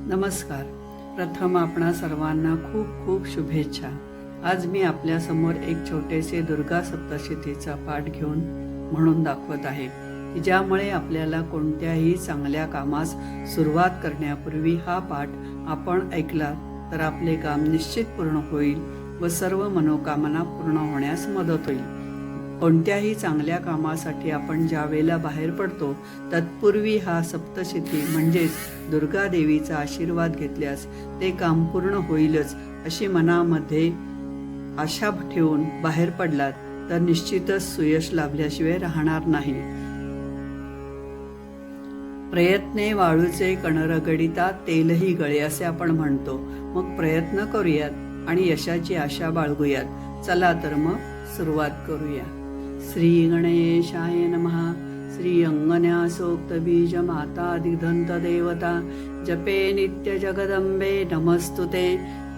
नमस्कार. प्रथम आपणा सर्वांना खूप खूप शुभेच्छा. आज मी आपल्यासमोर एक छोटेसे दुर्गा सप्तशतीचा पाठ घेऊन म्हणून दाखवत आहे की ज्यामुळे आपल्याला कोणत्याही चांगल्या कामास सुरुवात करण्यापूर्वी हा पाठ आपण ऐकला तर आपले काम निश्चित पूर्ण होईल व सर्व मनोकामना पूर्ण होण्यास मदत होईल. कोणत्याही चांगल्या कामासाठी आपण ज्या वेळेला बाहेर पडतो तत्पूर्वी हा सप्तशती म्हणजेच दुर्गा देवीचा आशीर्वाद घेतल्यास ते काम पूर्ण होईलच अशी मनामध्ये आशा ठेवून बाहेर पडलात तर निश्चितच सुयश लाभल्याशिवाय राहणार नाही. प्रयत्ने वाळूचे कण रगडिता तेलही गळे असे आपण म्हणतो. मग प्रयत्न करूयात आणि यशाची आशा बाळगूयात. चला तर मग सुरुवात करूया. श्री गणेशाय नमः. श्री अंगन्यासोक्त बीज माता दिग्धंत देवता जपे नित्य जगदंबे नमस्तुते.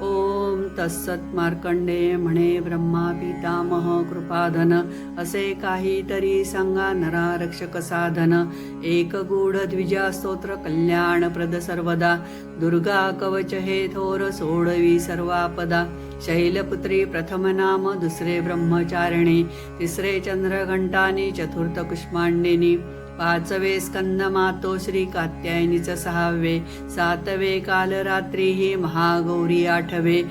ओम तत्सत. मार्कंडेय म्हणे ब्रह्मा पितामह कृपाधन असे काहीतरी सांगा नरारक्षक साधन. एक गूढ द्विजा स्तोत्र कल्याणप्रद सर्वदा. दुर्गा कवच हे थोर सोडवी सर्वापदा. शैलपुत्री प्रथम नाम दुसरे ब्रह्मचारिणी तिसरे चंद्रघंटानी चतुर्थ कुष्मांडिनी. पाचवे स्कंद मातोश्री कात्यायनीच सहावे. सातवे कालरात्री ही महागौरी आठवे.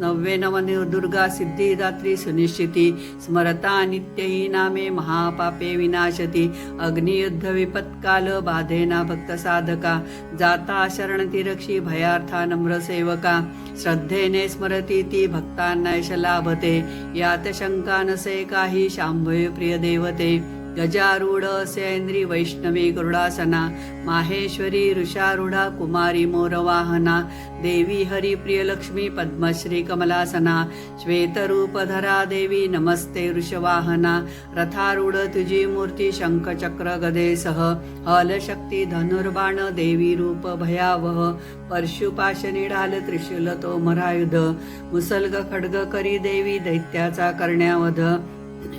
नववे नव दुर्गा सिद्धिदात्री सुनिश्चिती. स्मरता नित्य ही नामे महापापे विनाशती. अग्नियुद्ध विपत्काल बाधेना भक्त साधका. जाता शरणती रक्षी भयार्था नम्र सेवका. श्रद्धेने स्मरती ती भक्तांना यश लाभते. यात शंका नसे काही शांभवी प्रिय देवते. गजारूढ सेंद्री वैष्णवी गरुडासना. माहेश्वरी ऋषारूढा कुमारी मोरवाहना. देवी हरिप्रिय लक्ष्मी पद्मश्री कमलासना. श्वेतरूपधरा देवी नमस्ते वृषवाहना. रथारूढ तुझी मूर्ती शंखचक्र गदेसह. हलशक्ती धनुर्बाण देवी रूप भयावह. परशुपाशनी ढाल त्रिशूल तोमरायुध. मुसलग खड्ग करी देवी दैत्याचा करण्यावध.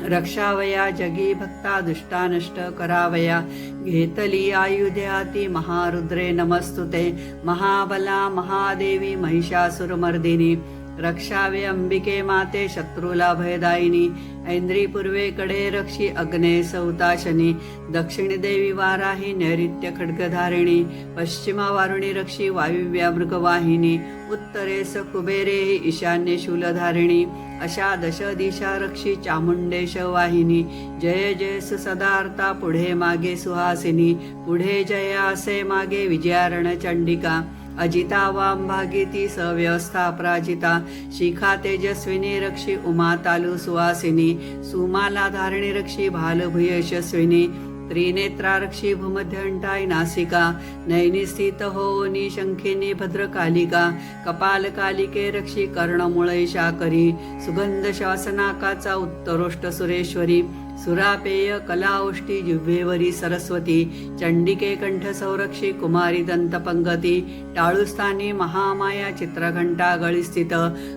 रक्षावया जगी भक्ता दुष्टा नष्ट करावया. घेतली आयुधे हाती महारुद्रे नमस्तुते. महाबला महादेवी महिषासुरमर्दिनी. रक्षावे अंबिके माते शत्रूला भयदायिनी. ऐंद्री पूर्वेकडे रक्षी अग्ने सौताशनी. दक्षिण देवी वाराही नैऋत्य खड्गधारिणी. पश्चिमा वारुणी रक्षी वायुव्या मृगवाहिनी. उत्तरेस कुबेरे ईशान्य शूलधारिणी. अशा दश दिशा रक्षी चामुंडेश वाहिनी. जय जय सदार्था पुढे मागे सुहासिनी. पुढे जय असे मागे विजयारण चंडिका. अजिता वाम भागीती सव्यवस्था अपराजिता. शिखा तेजस्विनी रक्षी उमा तालू सुवासिनी. सुमाला धारिणी रक्षी भालभुय यशस्विनी. त्रिनेत्रारक्षी भूमध्यंटाय नासिका. नैनी स्थित होनी शंखिनी भद्रकालिका. कपाल कालिके रक्षी कर्णमुळे शाकरी. सुगंध श्वासनाकाचा उत्तरोष्ट सुरेश्वरी. सुरापेय कलाओष्टी जिव्हेवरी सरस्वती. चंडिके कंठ संरक्षी कुमारी दंतपंगती. टाळुस्थानी महामाया चित्रघंटा गळी स्थित.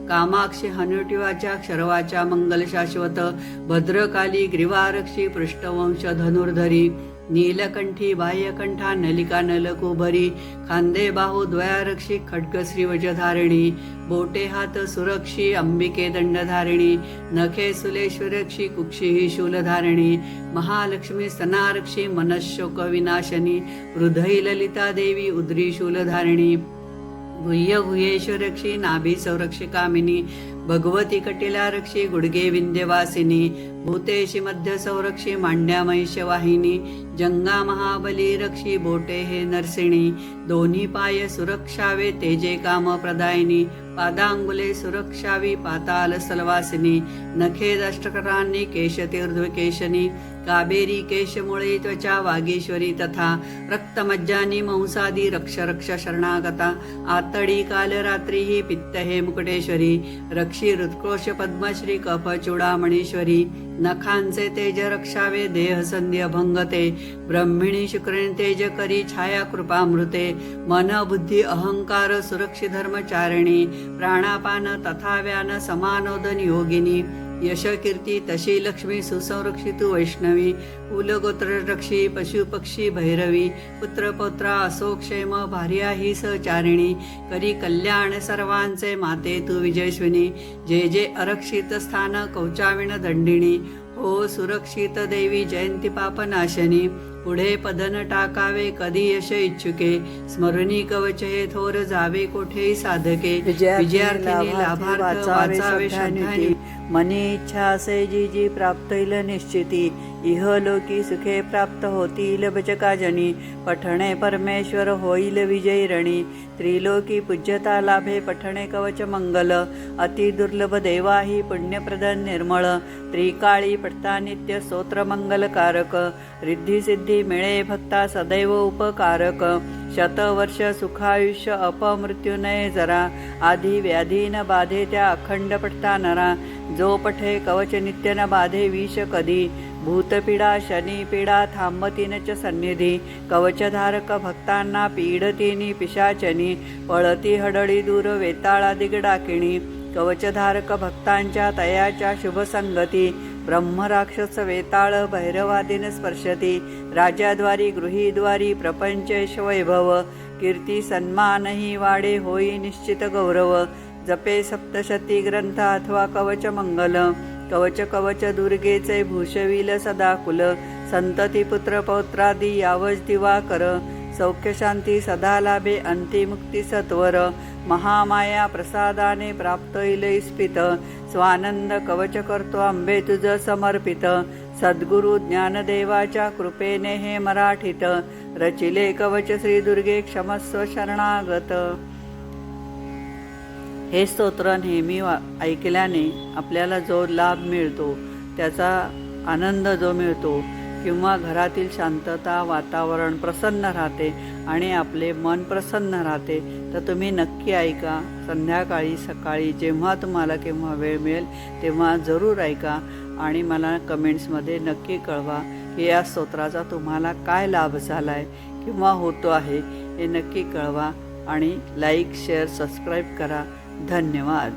कामाक्षी हनुटिवाच्या क्षरवाच्या मंगल शाश्वत. भद्रकाली ग्रीवारक्षी पृष्ठवंश धनुर्धरी. नीलकंठी बाह्यकंठा नलिका नलकुभरी. खांदे बाहू द्वयारक्षी खड्ग श्रीवजधारिणी. बोटे हात सुरक्षी अंबिके दंडधारिणी. नखे सुलेश्वरक्षी कुक्षी ही शूलधारिणी. महालक्ष्मी स्तनारक्षी मनशोक विनाशनी. हृदयी ललिता देवी उद्री शूलधारिणी. गुह्य गुह्येश्वरक्षी नाभी संरक्षिकामिनी. भगवती कटिला रक्षी गुडगे विंध्यवासिनी. भूतेशी मध्य संरक्षी मांड्या महिषवाहिनी. जंगा महाबली रक्षी बोटे हे नरसिणी. दोन्ही पाय सुरक्षावे तेजे काम प्रदायिनी. पादांगुले सुरक्षावी पाताल सलवासिनी. नखे दष्टकरांनी केशतीर्ध्वकेशनी. काबेरी केशमुळे त्वचा वागीश्वरी तथा. रक्तमज्जानी मंसादी रक्ष रक्ष शरणागता. आतडी कालरात्री ही पित्त हे मुकुटेश्वरी. रक्षी हृत्कोश पद्मश्री कफ चूडामणीश्वरी. नखांचे तेज रक्षावे देह संध्य भंगते. ब्रह्मिणी शुक्रिणी तेज करी छाया कृपामृते. मन बुद्धी अहंकार सुरक्षी धर्मचारिणी. प्राणापान तथा व्यान समानोदन योगिनी. यश कीर्ती तशी लक्ष्मी सुसंरक्षितु वैष्णवी कुलगोत्र रक्षी पशुपक्षी भैरवी पुत्र पौत्रा असो क्षेम भार्या ही सहचारिणी करी कल्याण सर्वांचे माते तू विजयश्विनी जे जे अरक्षित स्थान कौचाविण दंडिणी हो सुरक्षित देवी जयंती पापनाशनी पुढे पदन टाकावे कधी यश इच्छुके स्मरुनी कवच हे थोर जावे कोठेही साधके विजयार्थी लाभार्थ वाचावे श्रद्धानी मनी इच्छा असे जी जी प्राप्तईल निश्चिती इहलोकी सुखे प्राप्त होतील बचकाजनी पठणे परमेश्वर होईल विजयी रणी त्रिलोकी पूज्यता लाभे पठणे कवच मंगल अति दुर्लभ देवाही पुण्यप्रद निर्मळ त्रिकाळी पठता नित्य स्तोत्र मंगलकारक रिद्धी सिद्धी मिळे भक्ता सदैव उपकारक शतवर्ष सुखायुष्य अपमृत्यू नये जरा आधी व्याधी न बाधे त्या अखंड पठता नरा जो पठे कवच नित्य न बाधे विष कधी भूतपीडा शनिपीडा थांबतीनच सन्निधी कवचधारक भक्तांना पीडतीनी पिशाचनी पळती हडळी दूर वेताळा दिगडाकिणी कवचधारक भक्तांच्या तयाच्या शुभसंगती ब्रह्मराक्षस वेताळ भैरवादीन स्पर्शती राजाद्वारी गृहीद्वारी प्रपंचेश वैभव कीर्ती सन्मानही वाढे होई निश्चित गौरव जपे सप्तशती ग्रंथ अथवा कवच मंगल कवच कवच दुर्गेचे भूषविल सदाकुल संतती पुत्र पौत्रादी यावज दिवाकर सौख्य शांती सदा लाभे अंतिमुक्ती सत्वर महामाया प्रसादाने प्राप्त इल इस्पित स्वानंद कवच करतो आंबे तुझ समर्पित सद्गुरु ज्ञानदेवाच्या कृपेने हे मराठीत रचिले कवच श्री दुर्गे क्षमस्व शरणागत। हे स्तोत्र नेहमी ऐकल्याने आपल्याला जो लाभ मिळतो त्याचा आनंद जो मिळतो किंवा घरातील शांतता वातावरण प्रसन्न राहते आणि आपले मन प्रसन्न राहते तर तुम्ही नक्की ऐका। संध्याकाळी सकाळी जेव्हा तुम्हाला केव्हा वेळ मिळेल तेव्हा जरूर ऐका आणि मला कमेंट्समध्ये नक्की कळवा की या स्तोत्राचा तुम्हाला काय लाभ झाला आहे किंवा होतो आहे हे नक्की कळवा आणि लाईक शेअर सबस्क्राईब करा। धन्यवाद।